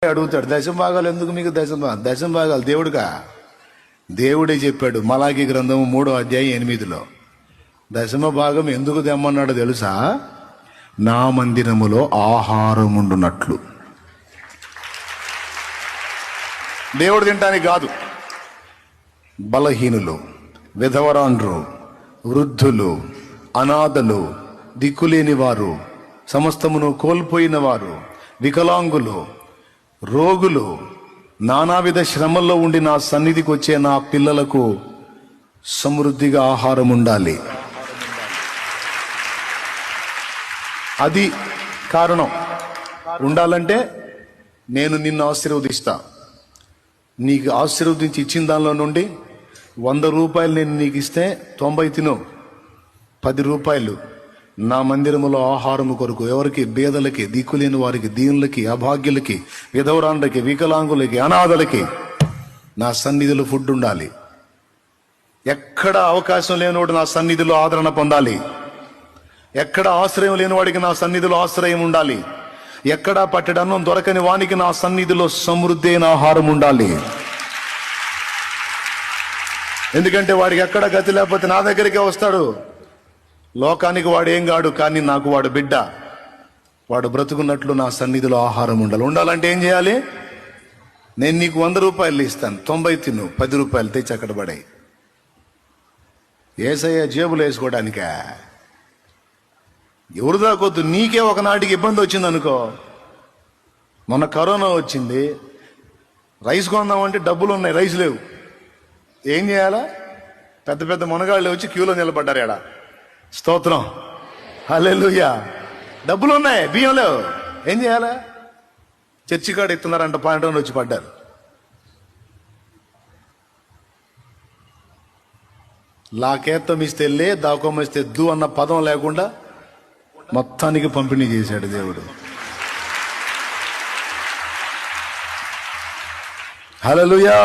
అడుగుతాడు, దశమ భాగాలు ఎందుకు మీకు? దశమ భాగాలు దేవుడుగా దేవుడే చెప్పాడు మలాకి గ్రంథము 3:8 దశమ భాగం ఎందుకు తెమ్మన్నాడో తెలుసా? నా మందిరములో ఆహారం ఉండునట్లు. దేవుడు తింటానికి కాదు. బలహీనులు, విధవరాండ్రు, వృద్ధులు, అనాథలు, దిక్కులేని వారు, సమస్తమును కోల్పోయిన వారు, వికలాంగులు, రోగులు, నానావిధ శ్రమల్లో ఉండి నా సన్నిధికి వచ్చే నా పిల్లలకు సమృద్ధిగా ఆహారం ఉండాలి. అది కారణం. ఉండాలంటే నేను నిన్ను ఆశీర్వదిస్తా. నీకు ఆశీర్వదించి ఇచ్చిన దానిలో నుండి 100 రూపాయలు నేను నీకు ఇస్తే 90 తిను. 10 రూపాయలు నా మందిరములో ఆహారము కొరకు, ఎవరికి? బేదలకి, దిక్కులేని వారికి, దీనులకి, అభాగ్యులకి, విధవరాండ్రకి, వికలాంగులకి, అనాథలకి నా సన్నిధిలో ఫుడ్ ఉండాలి. ఎక్కడ అవకాశం లేనివాడు నా సన్నిధిలో ఆదరణ పొందాలి. ఎక్కడ ఆశ్రయం లేనివాడికి నా సన్నిధిలో ఆశ్రయం ఉండాలి. ఎక్కడా పట్టెడన్నం దొరకని వానికి నా సన్నిధిలో సమృద్ధి అయిన ఆహారం ఉండాలి. ఎందుకంటే వాడికి ఎక్కడ గతి లేకపోతే నా దగ్గరికే వస్తాడు. లోకానికి వాడు ఏం కాడు, కానీ నాకు వాడు బిడ్డ. వాడు బ్రతుకున్నట్లు నా సన్నిధిలో ఆహారం ఉండాలి. ఉండాలంటే ఏం చేయాలి? నేను నీకు 100 రూపాయలు ఇస్తాను, 90 తిను, 10 రూపాయలు తెచ్చి అక్కడ పడాయి. ఏసయ్య జేబులు వేసుకోవడానికా? ఎవరు దాకొద్దు. నీకే ఒకనాటికి ఇబ్బంది వచ్చింది అనుకో. మొన్న కరోనా వచ్చింది, రైస్ కొందామంటే డబ్బులు ఉన్నాయి, రైస్ లేవు. ఏం చేయాలా? పెద్ద పెద్ద మునగాళ్ళు వచ్చి క్యూలో నిలబడ్డారు. ఎడా స్తోత్రం, హల్లెలూయా. డబ్బులు ఉన్నాయి, బియ్యం లేవు. ఏం చేయాలా? చర్చి కాడ ఇస్తున్నారంట, పాయింట్ వచ్చి పడ్డారు. లాకేత్తం ఇస్తే లే, దాకోమ ఇస్తే దు అన్న పదం లేకుండా మొత్తానికి పంపిణీ చేశాడు దేవుడు. హల్లెలూయా.